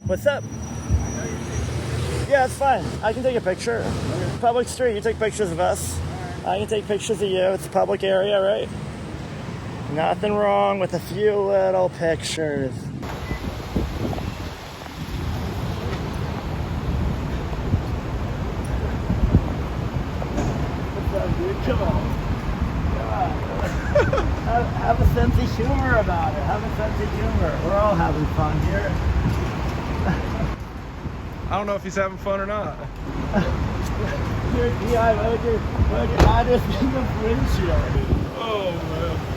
What's up? Yeah, it's fine. I can take a picture. Public street, you take pictures of us. I can take pictures of you. It's a public area, right? Nothing wrong with a few little pictures. What's up, dude? Come on. Have a sense of humor about it. Have a sense of humor. We're all having fun here. I don't know if he's having fun or not. Your DI, what would your address in the windshield? Oh, man.